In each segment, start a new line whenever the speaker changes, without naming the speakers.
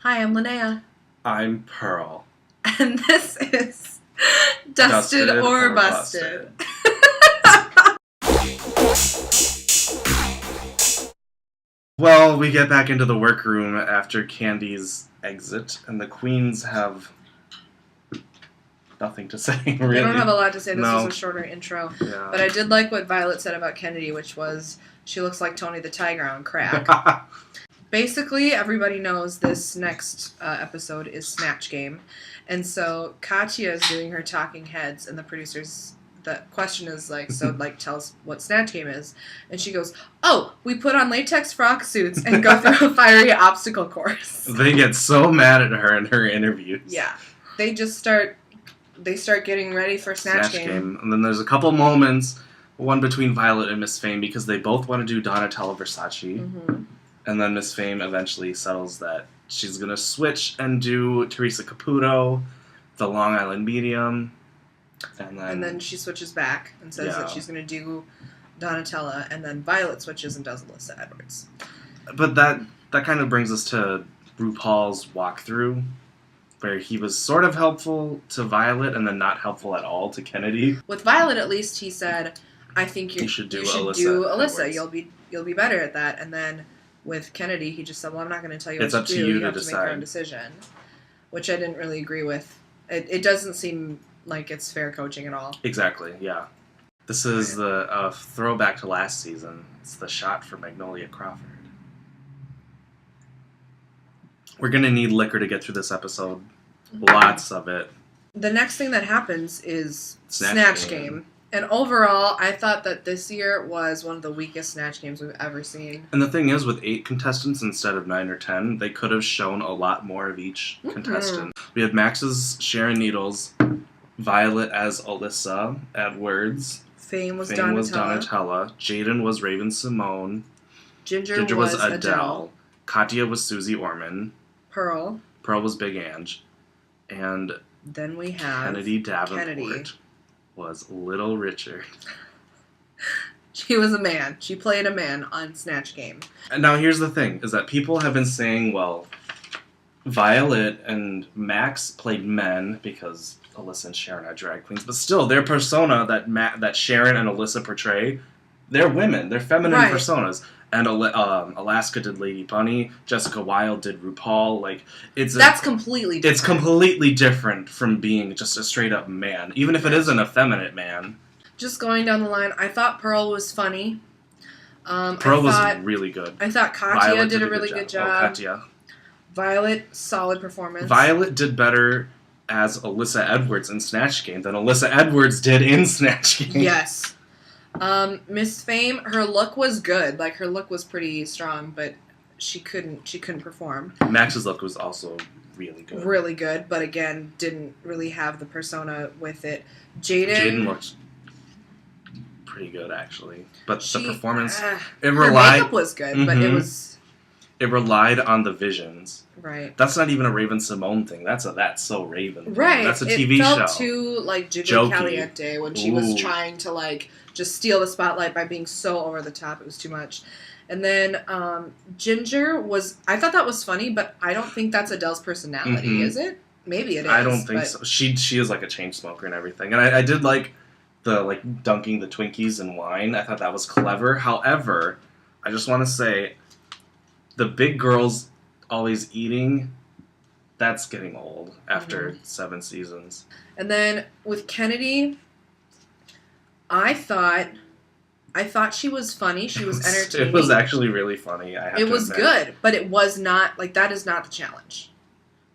Hi, I'm Lynnea.
I'm Pearl.
And this is Dusted or Busted.
Well, we get back into the workroom after Candy's exit, and the queens have nothing to say, really.
They don't have a lot to say. This
No.
was a shorter intro.
Yeah.
But I did like what Violet said about Kennedy, which was, she looks like Tony the Tiger on crack. Basically, everybody knows this next episode is Snatch Game. And so Katya is doing her talking heads, and the producers, the question is tell us what Snatch Game is. And she goes, oh, we put on latex frock suits and go through a fiery obstacle course.
They get so mad at her in her interviews.
Yeah. They just start getting ready for Snatch Game.
And then there's a couple moments, one between Violet and Miss Fame, because they both want to do Donatella Versace.
Mm-hmm.
And then Miss Fame eventually settles that she's going to switch and do Teresa Caputo, the Long Island medium. And then
she switches back and says that she's going to do Donatella, and then Violet switches and does Alyssa Edwards.
But that kind of brings us to RuPaul's walkthrough, where he was sort of helpful to Violet and then not helpful at all to Kennedy.
With Violet, at least, he said, I think you should do Alyssa. You'll be better at that. And then with Kennedy, he just said, well, I'm not going to tell you what to do. You have to make your own decision. Which I didn't really agree with. It doesn't seem like it's fair coaching at all.
Exactly, yeah. This is the throwback to last season. It's the shot for Magnolia Crawford. We're going to need liquor to get through this episode. Lots of it.
The next thing that happens is Snatch Game. And overall, I thought that this year was one of the weakest Snatch Games we've ever seen.
And the thing is, with 8 contestants instead of 9 or 10, they could have shown a lot more of each contestant. We had Max's Sharon Needles, Violet as Alyssa Edwards.
Fame was
Donatella. Jaden was Raven Simone.
Ginger was Adele.
Katya was Susie Orman.
Pearl
was Big Ange. And
then we have
Kennedy Davenport was Little Richard.
She was a man. She played a man on Snatch Game.
And now here's the thing, is that people have been saying, well, Violet and Max played men because Alyssa and Sharon are drag queens, but still, their persona that Sharon and Alyssa portray, they're women. They're feminine personas. And Alaska did Lady Bunny. Jessica Wilde did RuPaul. That's completely different. It's completely different from being just a straight up man, even if it is an effeminate man.
Just going down the line, I thought Pearl was funny.
Pearl was really good.
I thought Katya did a really good job.
Oh, Katya.
Violet, solid performance.
Violet did better as Alyssa Edwards in Snatch Game than Alyssa Edwards did in Snatch Game.
Yes. Miss Fame, her look was good. Her look was pretty strong, but she couldn't perform.
Max's look was also really good.
Really good, but again, didn't really have the persona with it. Jaden
looked pretty good, actually. But the performance,
her makeup was good, but
it relied on the visions.
Right.
That's not even a Raven Simone thing. That's So Raven thing.
Right.
That's a TV show.
It felt too Jiggy Caliente when she was trying to just steal the spotlight by being so over the top. It was too much. And then Ginger was, I thought that was funny, but I don't think that's Adele's personality, is it? Maybe it is.
I don't think so. She is like a chain smoker and everything. And I did like the dunking the Twinkies in wine. I thought that was clever. However, I just want to say, the big girls always eating, that's getting old after 7 seasons.
And then with Kennedy, I thought she was funny. She was entertaining.
It was actually really funny.
It was good, but it was not that is not the challenge.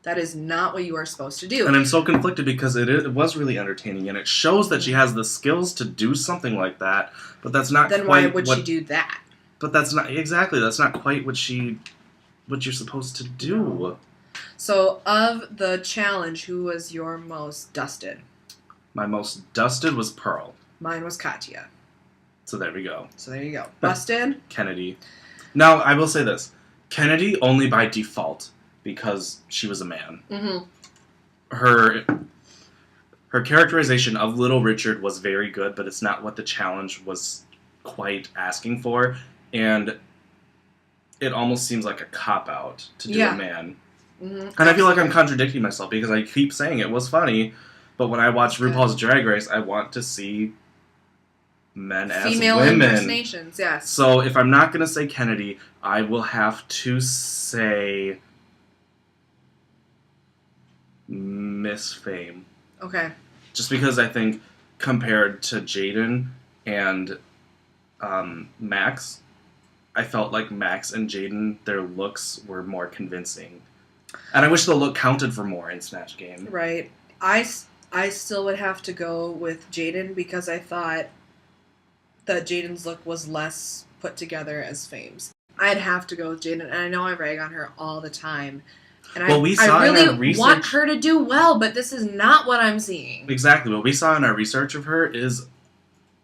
That is not what you are supposed to do.
And I'm so conflicted because it was really entertaining, and it shows that she has the skills to do something like that. But that's not.
Then why would she do that?
But that's not exactly. That's not quite what you're supposed to do.
So, of the challenge, who was your most dusted?
My most dusted was Pearl.
Mine was Katya.
So there we go.
Busted?
Kennedy. Now, I will say this. Kennedy only by default, because she was a man. Mm-hmm. Her characterization of Little Richard was very good, but it's not what the challenge was quite asking for. And it almost seems like a cop-out to do a man.
Mm-hmm.
And I feel like I'm contradicting myself because I keep saying it was funny, but when I watch RuPaul's Drag Race, I want to see men as
female
women.
impersonations, yes.
So if I'm not going to say Kennedy, I will have to say Miss Fame.
Okay.
Just because I think compared to Jaden and Max, I felt like Max and Jaden, their looks were more convincing. And I wish the look counted for more in Snatch Game.
Right. I still would have to go with Jaden because I thought that Jaden's look was less put together as Fame's. I'd have to go with Jaden, and I know I rag on her all the time. And I really want her to do well, but this is not what I'm seeing.
Exactly. What we saw in our research of her is,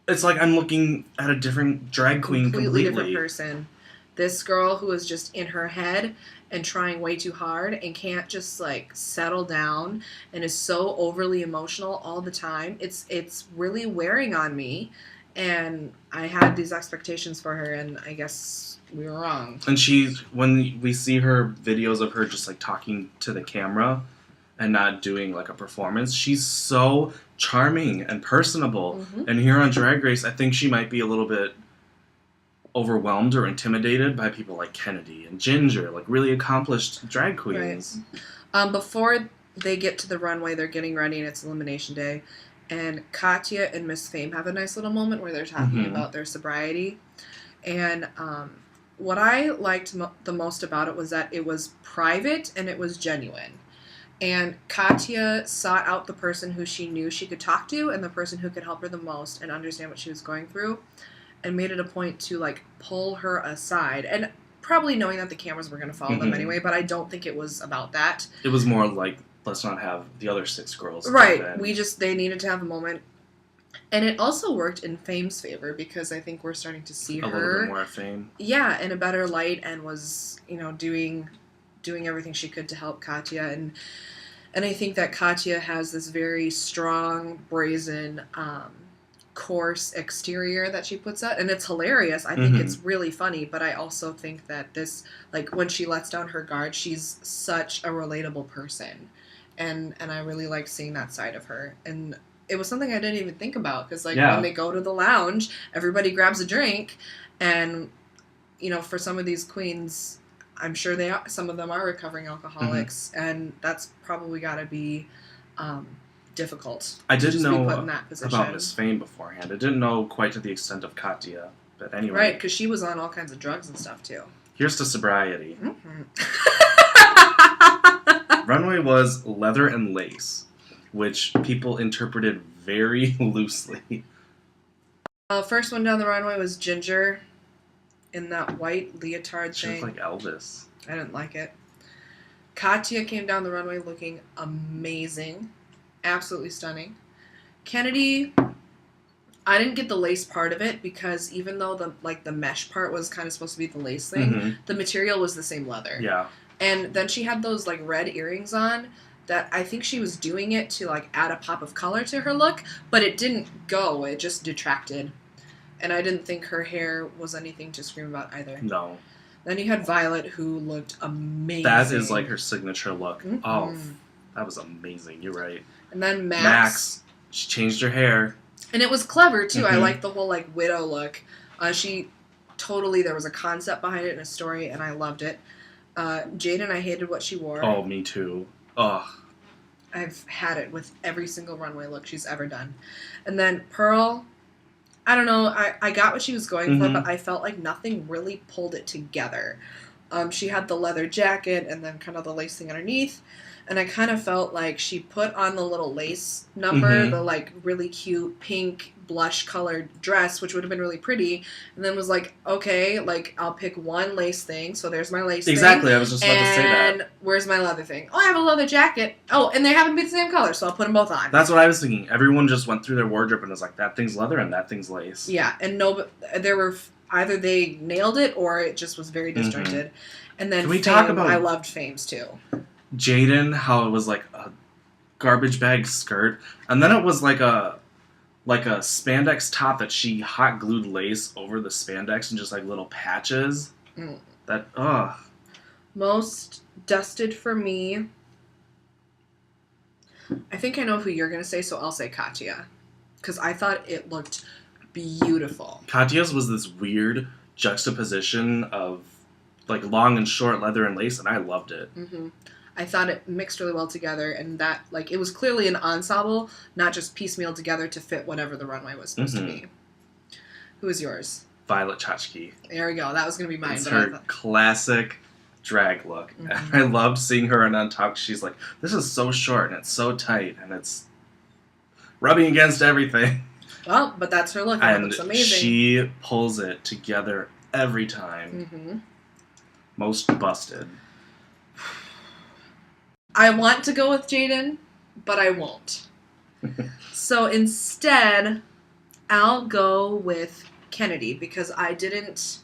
it's like I'm looking at a different drag queen completely.
Different person. This girl who is just in her head and trying way too hard and can't just like settle down and is so overly emotional all the time. It's really wearing on me, and I had these expectations for her, and I guess we were wrong.
And when we see her videos of her just like talking to the camera and not doing like a performance, she's so charming and personable.
Mm-hmm.
And here on Drag Race, I think she might be a little bit overwhelmed or intimidated by people like Kennedy and Ginger, like really accomplished drag queens.
Right. Before they get to the runway, they're getting ready and it's Elimination Day. And Katya and Miss Fame have a nice little moment where they're talking about their sobriety. And what I liked the most about it was that it was private and it was genuine. And Katya sought out the person who she knew she could talk to and the person who could help her the most and understand what she was going through, and made it a point to like pull her aside, and probably knowing that the cameras were going to follow them anyway, but I don't think it was about that.
It was more like, let's not have the other 6 girls.
Right. They needed to have a moment. And it also worked in Fame's favor because I think we're starting to see her
a little bit more Fame.
Yeah, in a better light, and was, doing everything she could to help Katya, and I think that Katya has this very strong, brazen, coarse exterior that she puts out, and it's hilarious. I think it's really funny, but I also think that this, like, when she lets down her guard, she's such a relatable person, and I really like seeing that side of her. And it was something I didn't even think about, because when they go to the lounge, everybody grabs a drink, and for some of these queens, I'm sure some of them are recovering alcoholics, and that's probably got to be difficult.
I didn't know
put in that position.
About Miss Fame beforehand. I didn't know quite to the extent of Katya, but anyway.
Right, because she was on all kinds of drugs and stuff too.
Here's to sobriety. Runway was leather and lace, which people interpreted very loosely.
First one down the runway was Ginger in that white leotard
She
thing.
looked like Elvis.
I didn't like it. Katya came down the runway looking amazing. Absolutely stunning. Kennedy, I didn't get the lace part of it because even though the mesh part was kind of supposed to be the lace thing, the material was the same leather.
Yeah.
And then she had those like red earrings on that I think she was doing it to like add a pop of color to her look, but it didn't go. It just detracted. And I didn't think her hair was anything to scream about either.
No.
Then you had Violet, who looked amazing.
That is like her signature look. Oh, that was amazing. You're right.
And then Max.
She changed her hair.
And it was clever, too. I liked the whole, like, widow look. There was a concept behind it and a story, and I loved it. Jaden, I hated what she wore.
Oh, me too. Ugh.
I've had it with every single runway look she's ever done. And then Pearl, I don't know, I got what she was going for, but I felt like nothing really pulled it together. She had the leather jacket and then kind of the lace thing underneath. And I kind of felt like she put on the little lace number, the like really cute pink blush colored dress, which would have been really pretty, and then was like, okay, like I'll pick one lace thing, so there's my lace thing.
Exactly, I was just about to say that.
And where's my leather thing? Oh, I have a leather jacket. Oh, and they happen to be the same color, so I'll put them both on.
That's what I was thinking. Everyone just went through their wardrobe and was like, that thing's leather and that thing's lace.
Yeah, and there were either they nailed it or it just was very disjointed. And then I loved Fame's too.
Jaden, how it was like a garbage bag skirt, and then it was like a spandex top that she hot glued lace over the spandex and just like little patches. That
Most dusted for me. I think I know who you're going to say, so I'll say Katya. Because I thought it looked beautiful.
Katya's was this weird juxtaposition of like long and short leather and lace, and I loved it.
Mm-hmm. I thought it mixed really well together, and that, like, it was clearly an ensemble, not just piecemeal together to fit whatever the runway was supposed to be. Who is yours?
Violet Chachki.
There we go. That was going to be mine.
It's her classic drag look. Mm-hmm. I loved seeing her in Untucked. She's like, this is so short, and it's so tight, and it's rubbing against everything.
Well, but that's her look, and it looks amazing.
She pulls it together every time.
Mm-hmm.
Most busted.
I want to go with Jaden, but I won't. So instead, I'll go with Kennedy because I didn't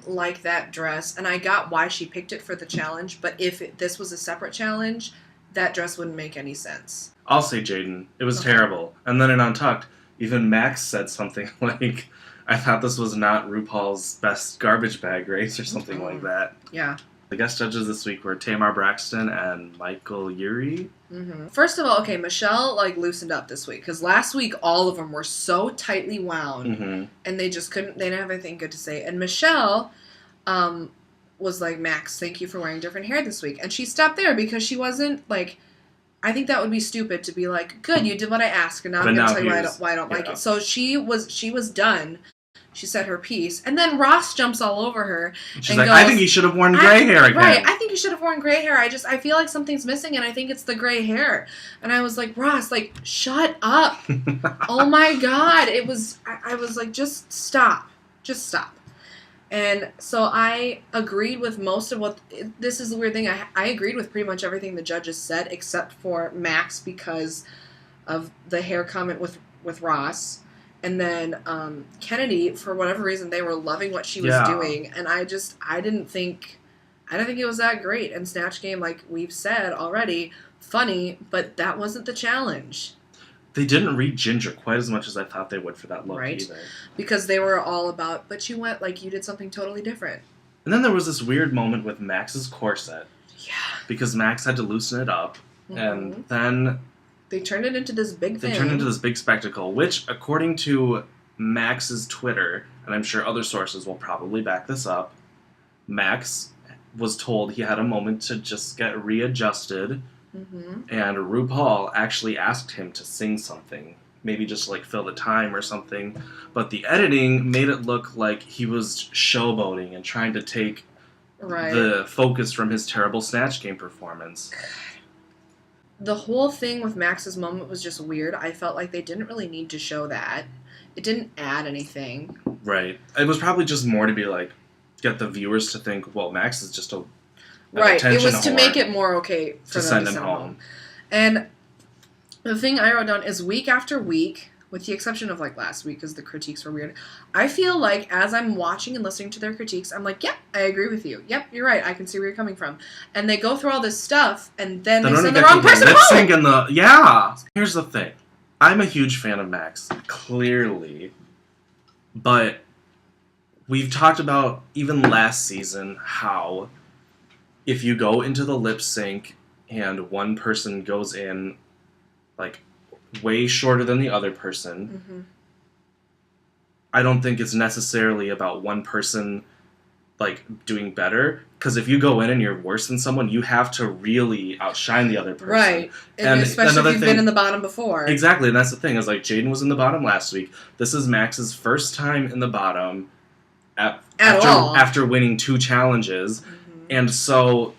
like that dress, and I got why she picked it for the challenge, but if this was a separate challenge, that dress wouldn't make any sense.
I'll say Jaden. It was terrible. And then in Untucked, even Max said something like, I thought this was not RuPaul's best garbage bag race or something like that.
Yeah.
The guest judges this week were Tamar Braxton and Michael Yuri.
Mm-hmm. First of all, okay, Michelle, like, loosened up this week. Because last week, all of them were so tightly wound. And they just couldn't, they didn't have anything good to say. And Michelle was like, Max, thank you for wearing different hair this week. And she stopped there because she wasn't, like, I think that would be stupid to be like, good, you did what I asked, and now I'm going to tell you why I don't like it. So she was done. She said her piece. And then Ross jumps all over her.
She's like, goes, I think you should have worn gray hair again.
Right, I think you should have worn gray hair. I feel like something's missing, and I think it's the gray hair. And I was like, Ross, like, shut up. Oh my God. I was like, just stop. Just stop. And so I agreed with most of what, this is the weird thing, I agreed with pretty much everything the judges said, except for Max because of the hair comment with Ross. And then Kennedy, for whatever reason, they were loving what she was doing, and I didn't think it was that great. And Snatch Game, like we've said already, funny, but that wasn't the challenge.
They didn't read Ginger quite as much as I thought they would for that look either.
Because they were all about, but you went like you did something totally different.
And then there was this weird moment with Max's corset. Yeah. Because Max had to loosen it up, and then
they turned it into this big thing.
They turned it into this big spectacle, which, according to Max's Twitter, and I'm sure other sources will probably back this up, Max was told he had a moment to just get readjusted, and RuPaul actually asked him to sing something, maybe just like fill the time or something, but the editing made it look like he was showboating and trying to take the focus from his terrible Snatch Game performance.
The whole thing with Max's moment was just weird. I felt like they didn't really need to show that. It didn't add anything. Right.
It was probably just more to be like, get the viewers to think, well, Max is just a
right. It was to make it more okay for them
send him home.
And the thing I wrote down is week after week, with the exception of like last week because the critiques were weird, I feel like as I'm watching and listening to their critiques, I'm like, yep, I agree with you. Yep, you're right. I can see where you're coming from. And they go through all this stuff, and then they send the wrong person home.
Here's the thing. I'm a huge fan of Max, clearly. But we've talked about, even last season, how if you go into the lip sync and one person goes in, like, way shorter than the other person, I don't think it's necessarily about one person, like, doing better. Because if you go in and you're worse than someone, you have to really outshine the other person.
Right. And especially if you've been in the bottom before.
Exactly, and that's the thing. Is like, Jaden was in the bottom last week. This is Max's first time in the bottom after winning 2 challenges. And so...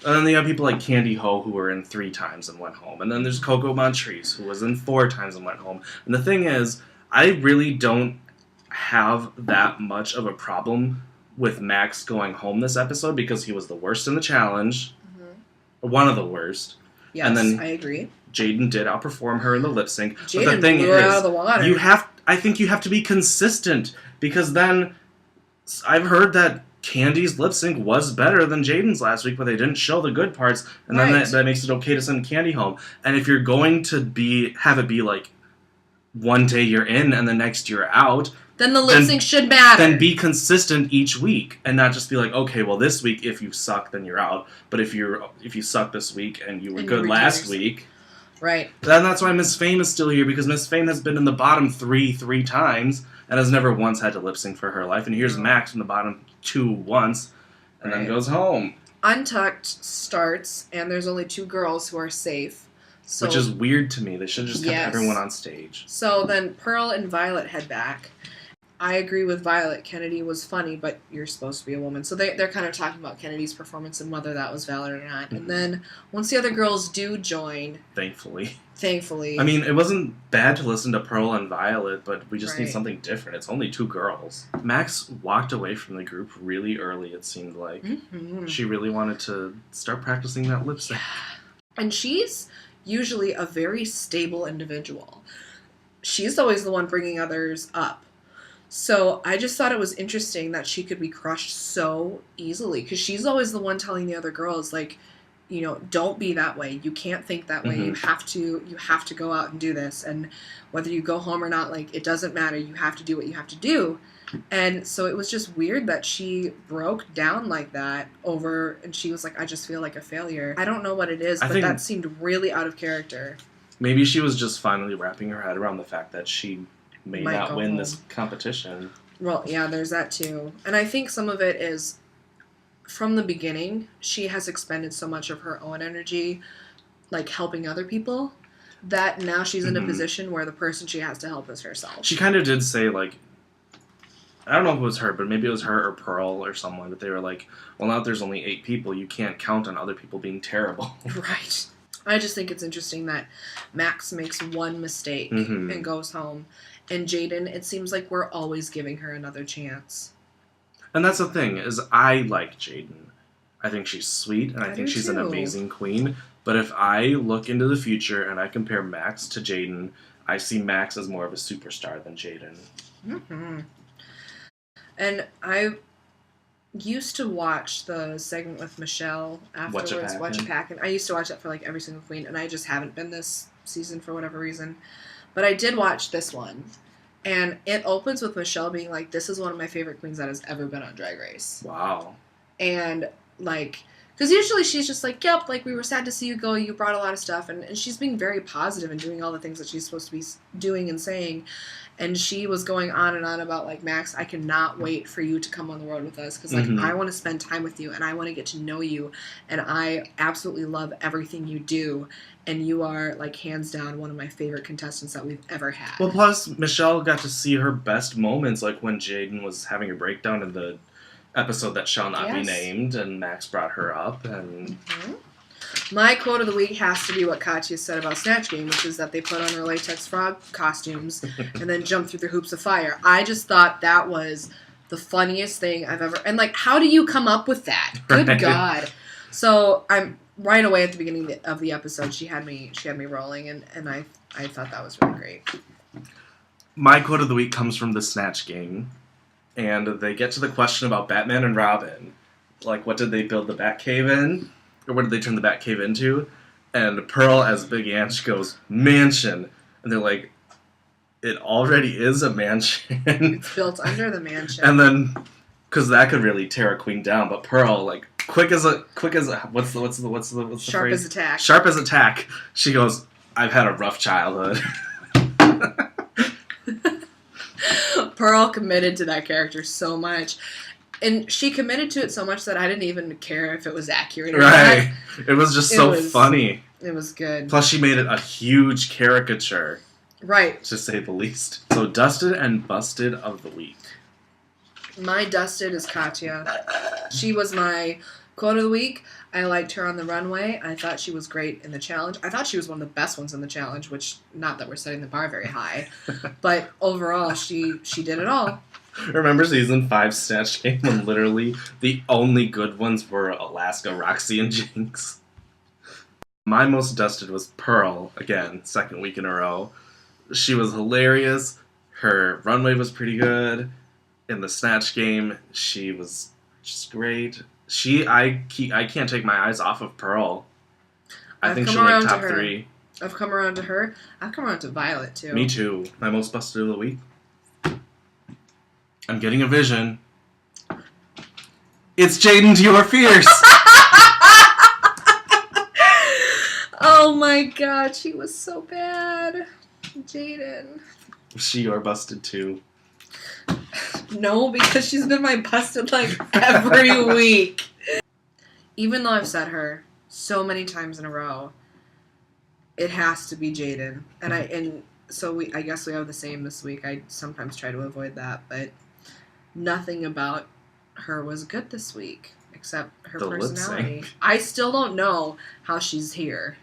And then you have people like Candy Ho who were in 3 times and went home. And then there's Coco Montrese who was in 4 times and went home. And the thing is, I really don't have that much of a problem with Max going home this episode because he was the worst in the challenge. One of the worst.
Yes,
and then
I agree.
Jaden did outperform her in the lip sync.
Jaden but the thing blew her out of the water.
I think you have to be consistent because then I've heard that Candy's lip sync was better than Jaden's last week, but they didn't show the good parts, and then that makes it okay to send Candy home. And if you're going to have it be like one day you're in and the next you're out,
Then the lip sync should matter.
Then be consistent each week and not just be like, okay, well this week if you suck then you're out. But if you suck this week and you were good last week,
right?
Then that's why Miss Fame is still here, because Miss Fame has been in the bottom three times and has never once had to lip sync for her life. And here's Max in the bottom 2 once, and then goes home.
Untucked starts, and there's only 2 girls who are safe. So,
which is weird to me. They should have just kept everyone on stage.
So then Pearl and Violet head back. I agree with Violet. Kennedy was funny, but you're supposed to be a woman. So they're kind of talking about Kennedy's performance and whether that was valid or not. And then once the other girls do join... Thankfully.
I mean, it wasn't bad to listen to Pearl and Violet, but we just need something different. It's only 2 girls. Max walked away from the group really early, it seemed like. Mm-hmm. She really wanted to start practicing that lip sync.
And she's usually a very stable individual. She's always the one bringing others up. So I just thought it was interesting that she could be crushed so easily, because she's always the one telling the other girls, like, you know, don't be that way. You can't think that way. You have to go out and do this. And whether you go home or not, like, it doesn't matter. You have to do what you have to do. And so it was just weird that she broke down like that and she was like, I just feel like a failure. I don't know what it is, but that seemed really out of character.
Maybe she was just finally wrapping her head around the fact that she may not win this competition.
Well, yeah, there's that too. And I think some of it is, from the beginning, she has expended so much of her own energy, like, helping other people, that now she's in a position where the person she has to help is herself.
She kind of did say, like, I don't know if it was her, but maybe it was her or Pearl or someone, but they were like, well, now that there's only 8 people, you can't count on other people being terrible.
Right. I just think it's interesting that Max makes one mistake and goes home. And Jaden, it seems like we're always giving her another chance.
And that's the thing, is I like Jaden. I think she's sweet, and I think she's an amazing queen. But if I look into the future and I compare Max to Jaden, I see Max as more of a superstar than Jaden. Mm-hmm.
And I used to watch the segment with Michelle afterwards, Watch a Pack, and I used to watch that for like every single queen, and I just haven't been this season for whatever reason. But I did watch this one, and it opens with Michelle being like, this is one of my favorite queens that has ever been on Drag Race.
Wow.
And, like, because usually she's just like, yep, like, we were sad to see you go, you brought a lot of stuff, and she's being very positive and doing all the things that she's supposed to be doing and saying. And she was going on and on about, like, Max, I cannot wait for you to come on the road with us. Because, like, I want to spend time with you. And I want to get to know you. And I absolutely love everything you do. And you are, like, hands down one of my favorite contestants that we've ever had.
Well, plus, Michelle got to see her best moments. Like, when Jaden was having a breakdown in the episode that shall not be named. And Max brought her up. And...
My quote of the week has to be what Katya said about Snatch Game, which is that they put on their latex frog costumes and then jump through the hoops of fire. I just thought that was the funniest thing I've ever... And, like, how do you come up with that? Good God. So, I'm right away at the beginning of the episode, she had me rolling, and I thought that was really great.
My quote of the week comes from the Snatch Game, and they get to the question about Batman and Robin. Like, what did they build the Batcave in? Or what did they turn the Batcave into? And Pearl, as Big Ange, goes, mansion. And they're like, it already is a mansion.
It's built under the mansion.
And then, because that could really tear a queen down, but Pearl, like, quick as a what's the
sharp
phrase?
As attack.
Sharp as attack. She goes, I've had a rough childhood.
Pearl committed to that character so much. And she committed to it so much that I didn't even care if it was accurate or not.
It was just so funny.
It was good.
Plus, she made it a huge caricature.
Right.
To say the least. So, dusted and busted of the week.
My dusted is Katya. She was my quote of the week. I liked her on the runway. I thought she was great in the challenge. I thought she was one of the best ones in the challenge, which, not that we're setting the bar very high. But overall, she did it all.
Remember season 5 Snatch Game when literally the only good ones were Alaska, Roxy, and Jinx? My most dusted was Pearl, again, 2nd week in a row. She was hilarious. Her runway was pretty good. In the Snatch Game, she was just great. I can't take my eyes off of Pearl. I think she'll make top 3.
I've come around to her. I've come around to Violet, too.
Me too. My most busted of the week. I'm getting a vision. It's Jaden Dior Fierce.
Oh my god, she was so bad. Jaden.
Was she your busted too?
No, because she's been my busted like every week. Even though I've said her so many times in a row, it has to be Jaden. And so I guess we have the same this week. I sometimes try to avoid that, but nothing about her was good this week except her personality. I still don't know how she's here.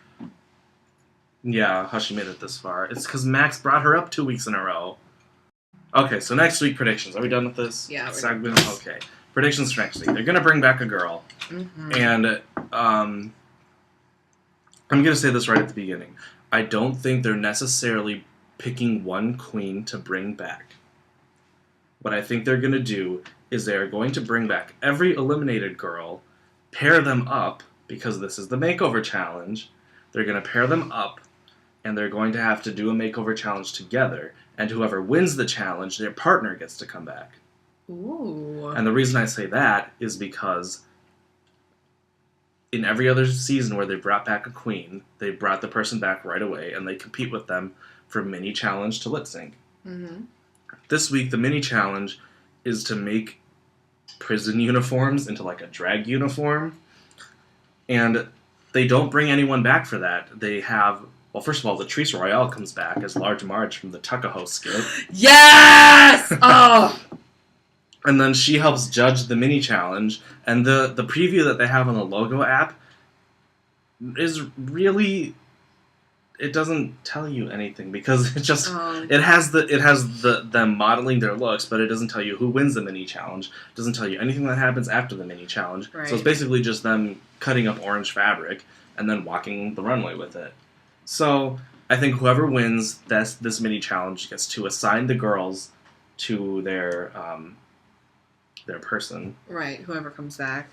Yeah, how she made it this far. It's because Max brought her up 2 weeks in a row. Okay, so next week predictions. Are we done with this?
Yeah.
Segment? Okay. Predictions for next week. They're going to bring back a girl.
Mm-hmm.
And I'm going to say this right at the beginning. I don't think they're necessarily picking one queen to bring back. What I think they're going to do is they're going to bring back every eliminated girl, pair them up, because this is the makeover challenge. They're going to pair them up, and they're going to have to do a makeover challenge together. And whoever wins the challenge, their partner gets to come back.
Ooh.
And the reason I say that is because in every other season where they brought back a queen, they brought the person back right away, and they compete with them for mini challenge to lip sync.
Mm-hmm.
This week, the mini challenge is to make prison uniforms into like a drag uniform. And they don't bring anyone back for that. They have, well, first of all, Latrice Royale comes back as Large Marge from the Tuckahoe skit.
Yes! Oh!
And then she helps judge the mini challenge. And the preview that they have on the logo app is really, it doesn't tell you anything because it just it has them modeling their looks, but it doesn't tell you who wins the mini challenge. It doesn't tell you anything that happens after the mini challenge.
Right.
So it's basically just them cutting up orange fabric and then walking the runway with it. So I think whoever wins this mini challenge gets to assign the girls to their person.
Right, whoever comes back.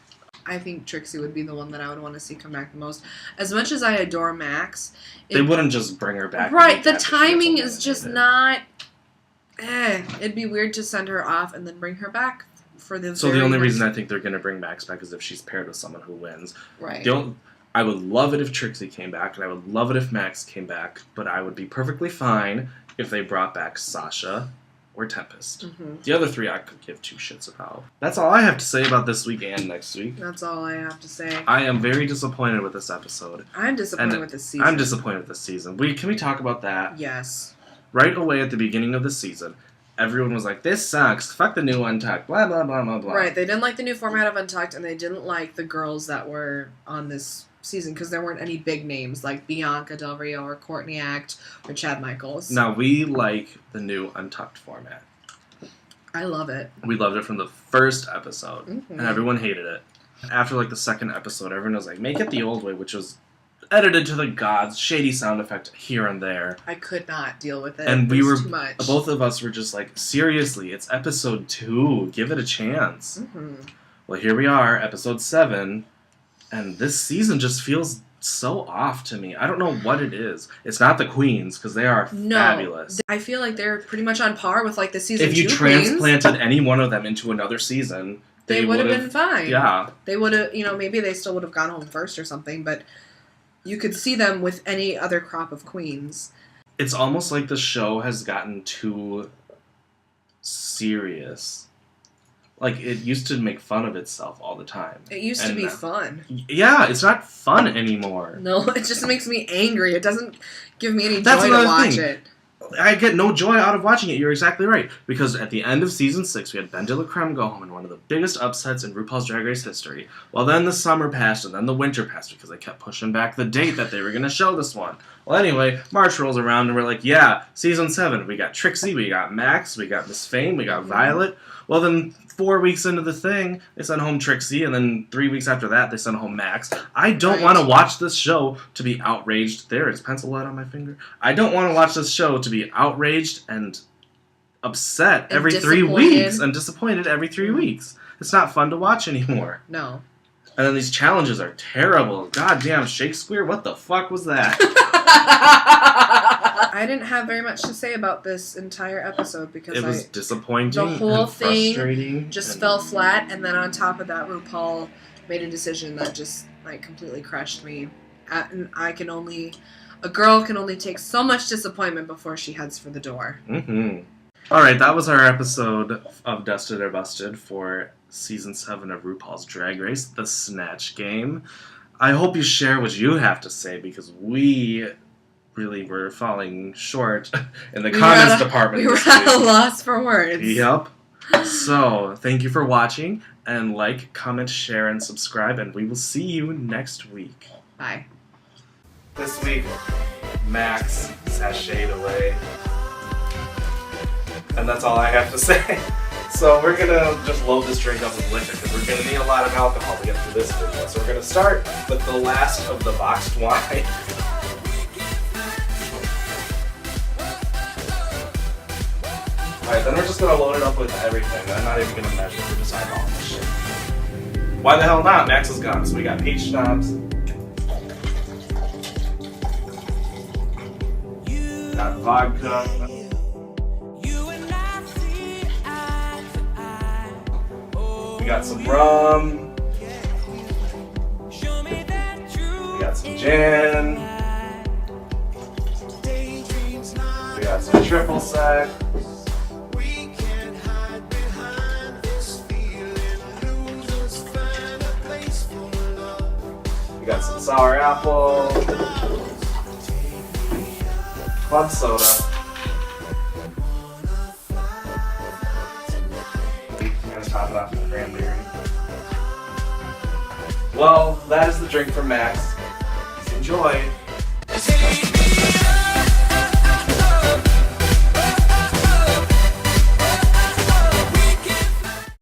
I think Trixie would be the one that I would want to see come back the most. As much as I adore Max...
They wouldn't just bring her back.
Right, the timing is just not... It'd be weird to send her off and then bring her back for the
So the only reason I think they're going to bring Max back is if she's paired with someone who wins.
Right.
I would love it if Trixie came back, and I would love it if Max came back, but I would be perfectly fine if they brought back Sasha or Tempest.
Mm-hmm.
The other three I could give two shits about. That's all I have to say about this week and next week.
That's all I have to say.
I am very disappointed with this episode.
I'm disappointed with this season.
I'm disappointed with this season. Can we talk about that?
Yes.
Right away at the beginning of the season, everyone was like, this sucks, fuck the new Untucked, blah, blah, blah, blah, blah.
Right, they didn't like the new format of Untucked, and they didn't like the girls that were on this season because there weren't any big names like Bianca Del Rio or Courtney Act or Chad Michaels.
Now, we like the new Untucked format.
I love it.
We loved it from the first episode,
mm-hmm.
and everyone hated it. After, like, the second episode, everyone was like, make it the old way, which was edited to the gods, shady sound effect here and there.
I could not deal with it.
And
it was too much.
Both of us were just like, seriously, it's episode 2, give it a chance.
Mm-hmm.
Well, here we are, episode 7, and this season just feels so off to me. I don't know what it is. It's not the queens, because they are fabulous.
I feel like they're pretty much on par with, like, the season 2
If you transplanted any one of them into another season,
they would have been fine.
Yeah.
They would have, maybe they still would have gone home first or something, but you could see them with any other crop of queens.
It's almost like the show has gotten too serious. Like, it used to make fun of itself all the time.
It used to be fun.
Yeah, it's not fun anymore.
No, it just makes me angry. It doesn't give me any joy to watch it.
I get no joy out of watching it. You're exactly right. Because at the end of season 6, we had Ben de la Creme go home in one of the biggest upsets in RuPaul's Drag Race history. Well, then the summer passed, and then the winter passed because they kept pushing back the date that they were going to show this one. Well, anyway, March rolls around, and we're like, yeah, season 7. We got Trixie, we got Max, we got Miss Fame, we got Violet. Well, then 4 weeks into the thing, they sent home Trixie, and then 3 weeks after that, they sent home Max. I don't want to watch this show to be outraged. There, it's pencil lead on my finger. I don't want to watch this show to be outraged and upset every 3 weeks and disappointed every 3 weeks. It's not fun to watch anymore.
No.
And then these challenges are terrible. Goddamn, Shakespeare, what the fuck was that?
I didn't have very much to say about this entire episode because
it was disappointing.
The whole
and
thing
frustrating
just fell flat, and then on top of that, RuPaul made a decision that just like completely crushed me. And a girl can only take so much disappointment before she heads for the door.
Mm-hmm. All right, that was our episode of Dusted or Busted for Season 7 of RuPaul's Drag Race, The Snatch Game. I hope you share what you have to say, because we really were falling short in the comments department.
We were at a loss for words.
Yep. So, thank you for watching, and like, comment, share, and subscribe, and we will see you next week.
Bye.
This week, Max sashayed away. And that's all I have to say. So we're gonna just load this drink up with liquor because we're gonna need a lot of alcohol to get through this video. So we're gonna start with the last of the boxed wine. Alright, then we're just gonna load it up with everything. I'm not even gonna measure, we're just eyeballing this shit. Why the hell not? Max is gone. So we got peach schnapps. Got vodka. We got some rum. We got some gin. We got some triple sec. We got some sour apple. Club soda. Top it off with cranberry. Well, that is the drink from Max. Enjoy.